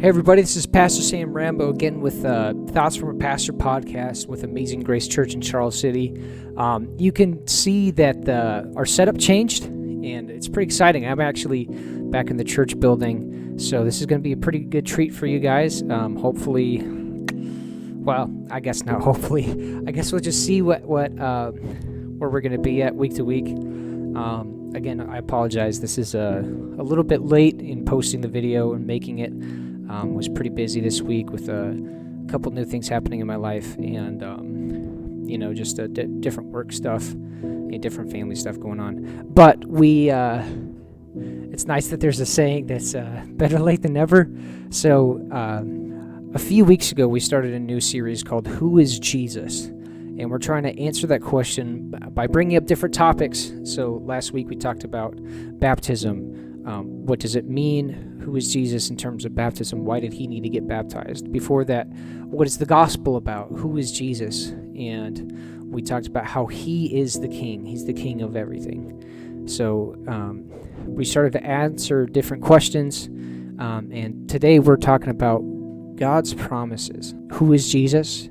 Hey everybody, this is Pastor Sam Rambo again with Thoughts from a Pastor podcast with Amazing Grace Church in Charles City. You can see that our setup changed, and it's pretty exciting. I'm actually back in the church building, so this is going to be a pretty good treat for you guys. Hopefully, well, I guess not hopefully. I guess we'll just see where we're going to be at week to week. Again, I apologize. This is a little bit late in posting the video and making it. Was pretty busy this week with a couple new things happening in my life, and just different work stuff and different family stuff going on. But it's nice that there's a saying that's better late than never. So a few weeks ago, we started a new series called "Who is Jesus?" And we're trying to answer that question by bringing up different topics. So last week we talked about baptism. What does it mean? Who is Jesus in terms of baptism? Why did he need to get baptized? Before that, what is the gospel about? Who is Jesus? And we talked about how he is the king. He's the king of everything. So we started to answer different questions. And today we're talking about God's promises. Who is Jesus?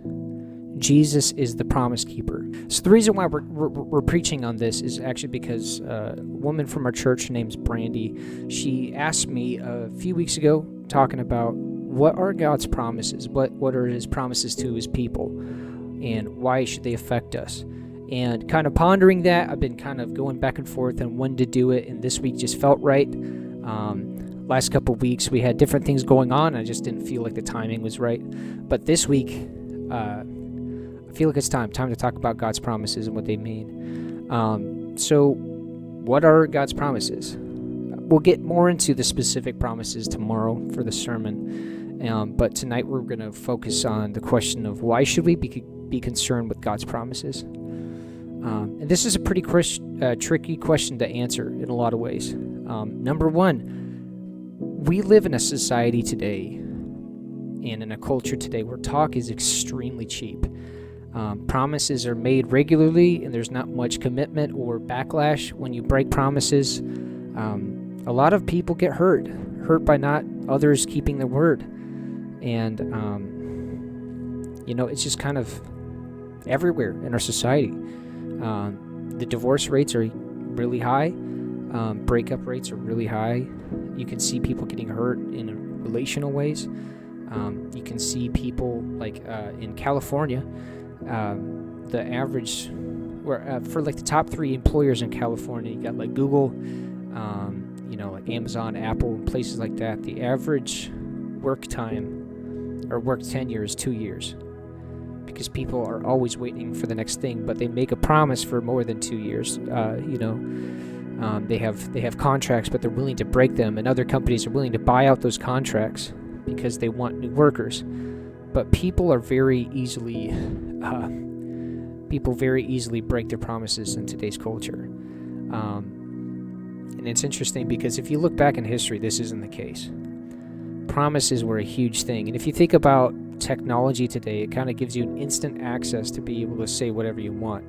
Jesus is the promise keeper. So the reason why we're preaching on this is actually because a woman from our church named Brandy, she asked me a few weeks ago talking about what are God's promises, what are his promises to his people, and why should they affect us. And kind of pondering that, I've been kind of going back and forth on when to do it, and this week just felt right. Last couple of weeks we had different things going on. I just didn't feel like the timing was right. But this week, I feel like it's time to talk about God's promises and what they mean. So what are God's promises? We'll get more into the specific promises tomorrow for the sermon. But tonight we're going to focus on the question of why should we be concerned with God's promises? And this is a pretty tricky question to answer in a lot of ways. Number one, we live in a society today and in a culture today where talk is extremely cheap. Promises are made regularly, and there's not much commitment or backlash when you break promises. A lot of people get hurt by not others keeping their word. And, it's just kind of everywhere in our society. The divorce rates are really high. Breakup rates are really high. You can see people getting hurt in relational ways. You can see people like in California, the average, for like the top 3 employers in California, you got like Google, like Amazon, Apple, places like that. The average work time or work tenure is 2 years because people are always waiting for the next thing, but they make a promise for more than 2 years. They have contracts, but they're willing to break them, and other companies are willing to buy out those contracts because they want new workers. But people very easily break their promises in today's culture. And it's interesting because if you look back in history, this isn't the case. Promises were a huge thing. And if you think about technology today, it kind of gives you an instant access to be able to say whatever you want.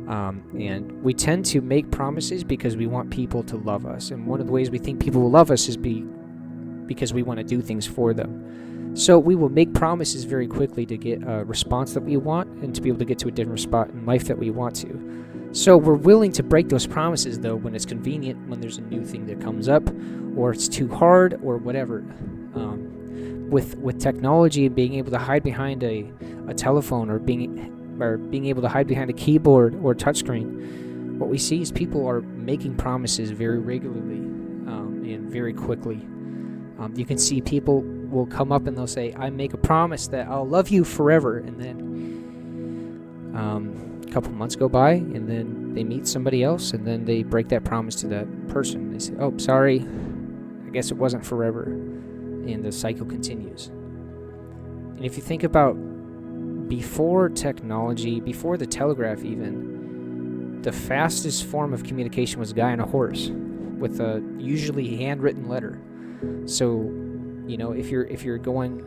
And we tend to make promises because we want people to love us. And one of the ways we think people will love us is because we want to do things for them. So we will make promises very quickly to get a response that we want and to be able to get to a different spot in life that we want to. So we're willing to break those promises, though, when it's convenient, when there's a new thing that comes up, or it's too hard, or whatever. With technology and being able to hide behind a telephone or being able to hide behind a keyboard or touchscreen, what we see is people are making promises very regularly and very quickly. You can see people will come up and they'll say, I make a promise that I'll love you forever. And then a couple months go by, and then they meet somebody else, and then they break that promise to that person. They say, oh, sorry, I guess it wasn't forever. And the cycle continues. And if you think about before technology, before the telegraph even, the fastest form of communication was a guy on a horse with a usually handwritten letter. So, if you're going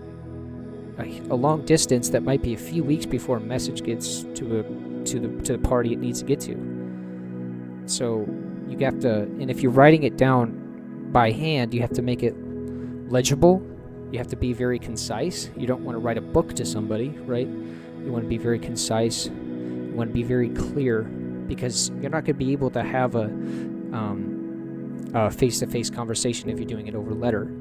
a long distance, that might be a few weeks before a message gets to the party it needs to get to. So you have to, and if you're writing it down by hand, you have to make it legible You have to be very concise. You don't want to write a book to somebody, right? You want to be very concise. You want to be very clear, because you're not going to be able to have a face-to-face conversation if you're doing it over letter.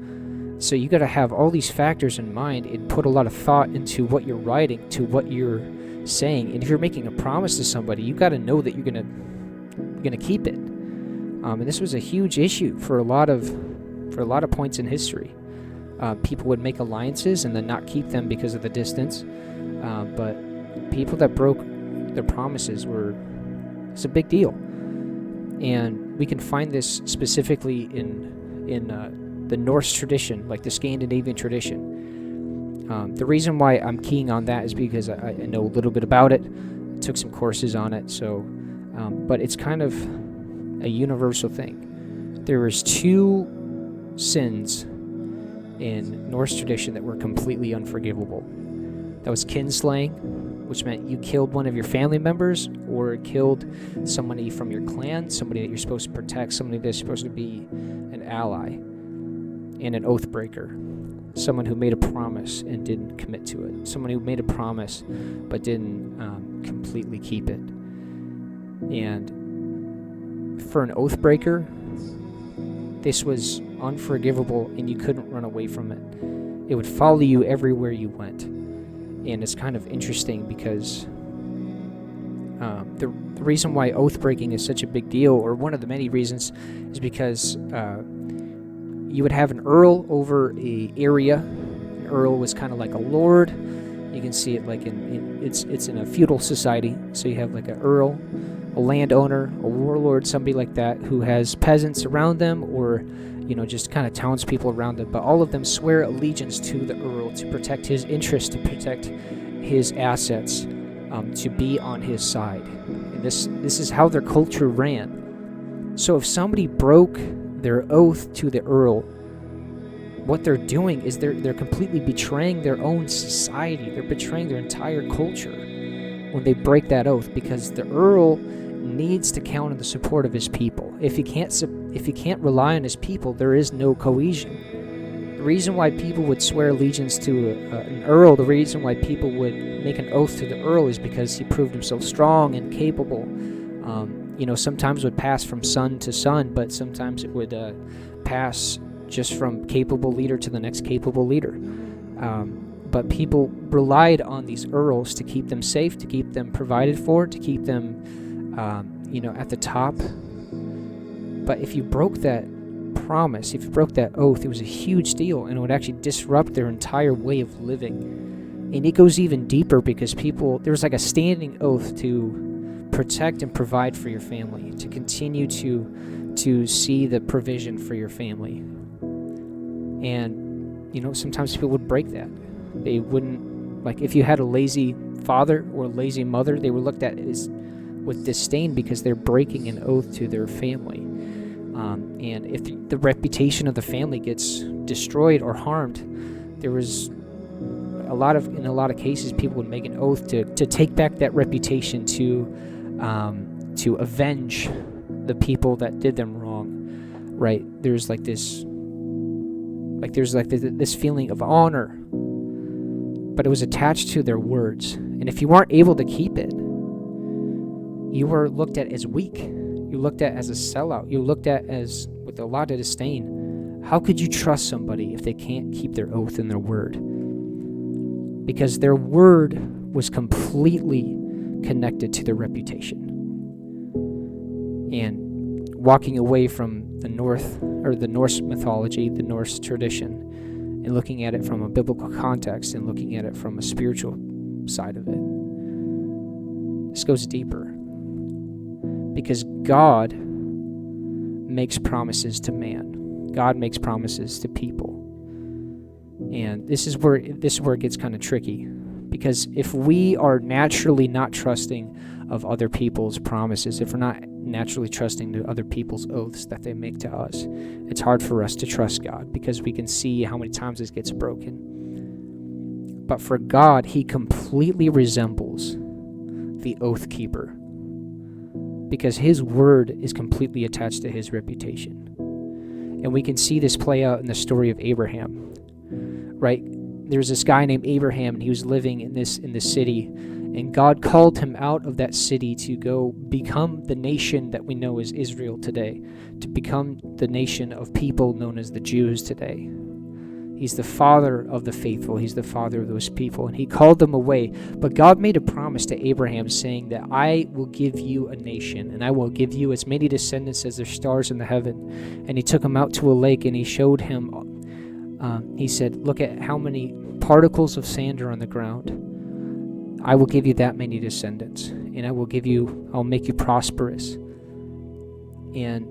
So you got to have all these factors in mind and put a lot of thought into what you're writing, to what you're saying. And if you're making a promise to somebody, you got to know that you're gonna keep it. And this was a huge issue for a lot of points in history. People would make alliances and then not keep them because of the distance. But people that broke their promises it's a big deal. And we can find this specifically in the Norse tradition, like the Scandinavian tradition. The reason why I'm keying on that is because I know a little bit about it. I took some courses on it, but it's kind of a universal thing. There was 2 sins in Norse tradition that were completely unforgivable. That was kinslaying, which meant you killed one of your family members or killed somebody from your clan, somebody that you're supposed to protect, somebody that's supposed to be an ally, and an oath breaker, someone who made a promise and didn't commit to it, someone who made a promise but didn't completely keep it. And for an oath breaker, this was unforgivable, and you couldn't run away from it. It would follow you everywhere you went. And it's kind of interesting because the reason why oath breaking is such a big deal, or one of the many reasons, is because you would have an earl over a area. An earl was kind of like a lord. You can see it like it's in a feudal society. So you have like an earl, a landowner, a warlord, somebody like that who has peasants around them, or just kind of townspeople around them. But all of them swear allegiance to the earl to protect his interests, to protect his assets, to be on his side. And this is how their culture ran. So if somebody broke their oath to the earl, what they're doing is they're completely betraying their own society. They're betraying their entire culture when they break that oath, because the earl needs to count on the support of his people. If he can't rely on his people, there is no cohesion. The reason why people would swear allegiance to an earl, the reason why people would make an oath to the earl, is because he proved himself strong and capable. Sometimes would pass from son to son, but sometimes it would pass just from capable leader to the next capable leader. But people relied on these earls to keep them safe, to keep them provided for, to keep them at the top. But if you broke that promise, if you broke that oath, it was a huge deal, and it would actually disrupt their entire way of living. And it goes even deeper, because there's like a standing oath to protect and provide for your family, to continue to see the provision for your family. And sometimes people would break that. They wouldn't, like, if you had a lazy father or a lazy mother, they were looked at as with disdain because they're breaking an oath to their family. And if the reputation of the family gets destroyed or harmed, there was in a lot of cases, people would make an oath to take back that reputation, to avenge the people that did them wrong. Right? There's this feeling of honor, but it was attached to their words. And if you weren't able to keep it, you were looked at as weak. You looked at as a sellout. You looked at as with a lot of disdain. How could you trust somebody if they can't keep their oath and their word? Because their word was completely connected to their reputation. And walking away from the Norse mythology, the Norse tradition, and looking at it from a biblical context and looking at it from a spiritual side of it, this goes deeper. Because God makes promises to man. God makes promises to people. And this is where it gets kind of tricky. Because if we are naturally not trusting of other people's promises, if we're not naturally trusting to other people's oaths that they make to us, it's hard for us to trust God, because we can see how many times this gets broken. But for God, he completely resembles the oath keeper, because his word is completely attached to his reputation. And we can see this play out in the story of Abraham, right? There's this guy named Abraham, and he was living in this city, and God called him out of that city to go become the nation that we know as Israel today, to become the nation of people known as the Jews today. He's the father of the faithful. He's the father of those people, and he called them away. But God made a promise to Abraham saying that I will give you a nation, and I will give you as many descendants as the stars in the heaven. And he took him out to a lake, and he showed him, he said, look at how many particles of sand are on the ground. I will give you that many descendants, and I'll make you prosperous. And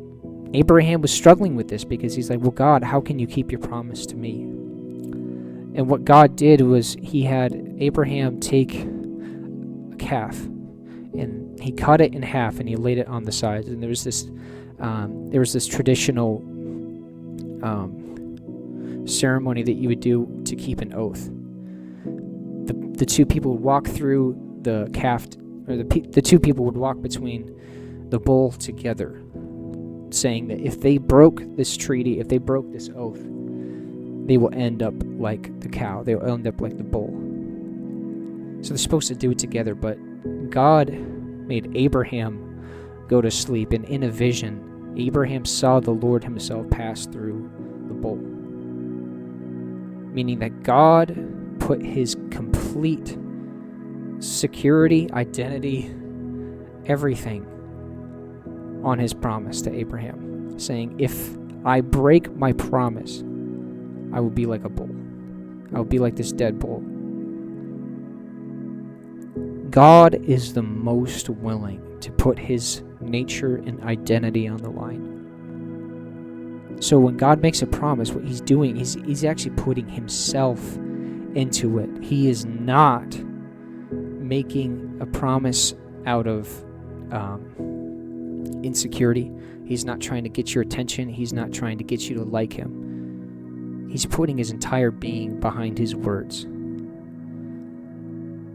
Abraham was struggling with this because he's like, well, God, how can you keep your promise to me? And what God did was he had Abraham take a calf, and he cut it in half, and he laid it on the sides. And there was this traditional ceremony that you would do to keep an oath. The two people would walk through the calf, or the two people would walk between the bull together, saying that if they broke this treaty, if they broke this oath, they will end up like the cow. They will end up like the bull. So they're supposed to do it together, but God made Abraham go to sleep, and in a vision, Abraham saw the Lord himself pass through the bull. Meaning that God put his complete security, identity, everything on his promise to Abraham, saying, if I break my promise, I will be like a bull. I will be like this dead bull. God is the most willing to put his nature and identity on the line. So when God makes a promise, what he's doing, he's actually putting himself into it. He is not making a promise out of insecurity. He's not trying to get your attention. He's not trying to get you to like him. He's putting his entire being behind his words.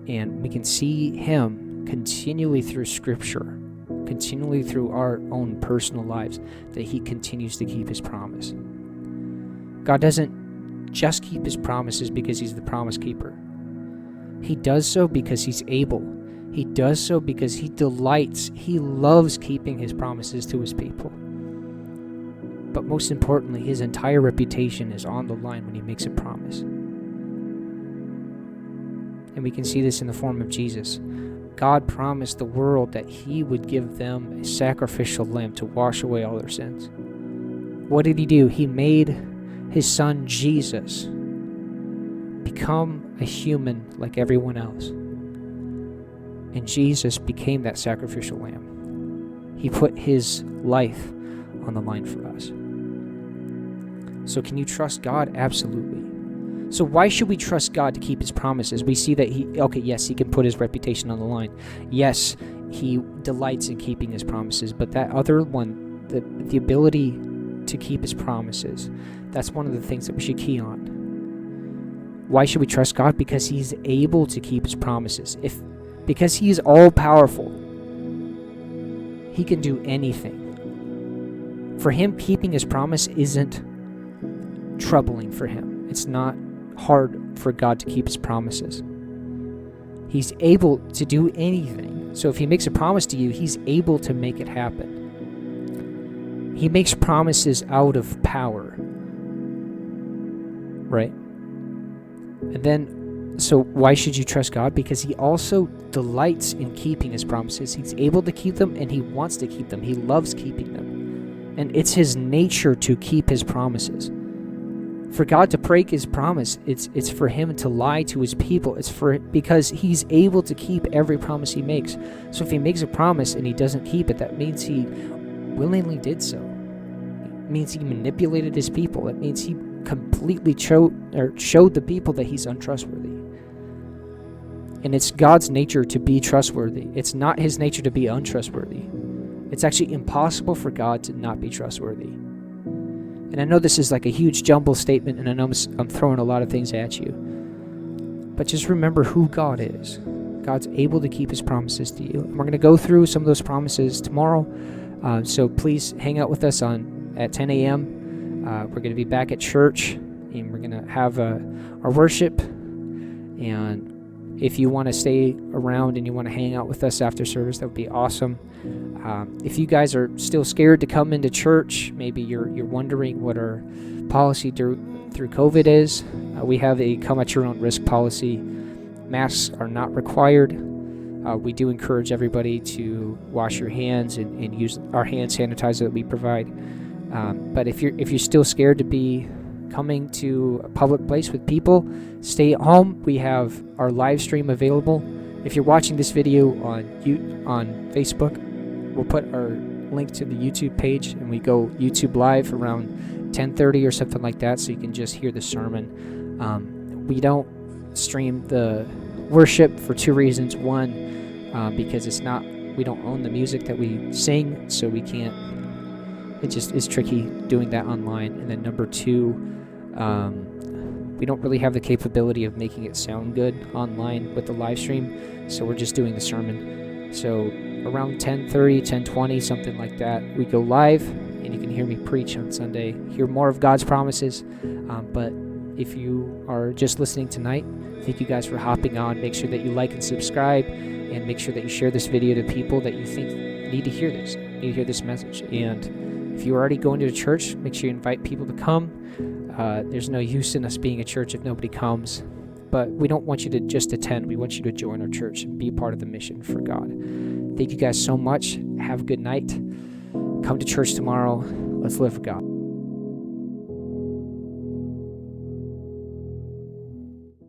And we can see him continually through Scripture, continually through our own personal lives, that he continues to keep his promise. God doesn't just keep his promises because he's the promise keeper. He does so because he's able. He does so because he delights. He loves keeping his promises to his people. But most importantly, his entire reputation is on the line when he makes a promise. And we can see this in the form of Jesus. God promised the world that he would give them a sacrificial lamb to wash away all their sins. What did he do? He made his son Jesus become a human like everyone else. And Jesus became that sacrificial lamb. He put his life on the line for us. So can you trust God? Absolutely. So why should we trust God to keep his promises? We see that yes, he can put his reputation on the line. Yes, he delights in keeping his promises. But that other one, the ability to keep his promises, that's one of the things that we should key on. Why should we trust God? Because he's able to keep his promises. Because he is all-powerful, he can do anything. For him, keeping his promise isn't troubling for him. It's not hard for God to keep his promises. He's able to do anything. So if he makes a promise to you, he's able to make it happen. He makes promises out of power. Right? And then, so why should you trust God? Because he also delights in keeping his promises. He's able to keep them, and he wants to keep them. He loves keeping them. And it's his nature to keep his promises. For God to break his promise, it's for him to lie to his people. Because he's able to keep every promise he makes. So if he makes a promise and he doesn't keep it, that means he willingly did so. It means he manipulated his people. It means he completely showed the people that he's untrustworthy. And it's God's nature to be trustworthy. It's not his nature to be untrustworthy. It's actually impossible for God to not be trustworthy. And I know this is like a huge jumble statement, and I know I'm throwing a lot of things at you. But just remember who God is. God's able to keep his promises to you. And we're going to go through some of those promises tomorrow. So please hang out with us at 10 a.m. We're going to be back at church, and we're going to have our worship. And if you want to stay around and you want to hang out with us after service, that would be awesome. If you guys are still scared to come into church, maybe you're wondering what our policy through COVID is, we have a come at your own risk policy. Masks are not required. We do encourage everybody to wash your hands and use our hand sanitizer that we provide. But if you're still scared to be coming to a public place with people, stay at home. We have our live stream available. If you're watching this video on Facebook, we'll put our link to the YouTube page, and we go YouTube live around 10:30 or something like that, so you can just hear the sermon. We don't stream the worship for two reasons. One, because we don't own the music that we sing, so we can't. It just is tricky doing that online. And then number two, we don't really have the capability of making it sound good online with the live stream, so we're just doing the sermon. So around 10:30, 10:20, something like that, we go live, and you can hear me preach on Sunday, hear more of God's promises. But if you are just listening tonight, thank you guys for hopping on. Make sure that you like and subscribe, and make sure that you share this video to people that you think need to hear this message. And if you're already going to church, make sure you invite people to come. There's no use in us being a church if nobody comes. But we don't want you to just attend. We want you to join our church and be a part of the mission for God. Thank you guys so much. Have a good night. Come to church tomorrow. Let's live for God.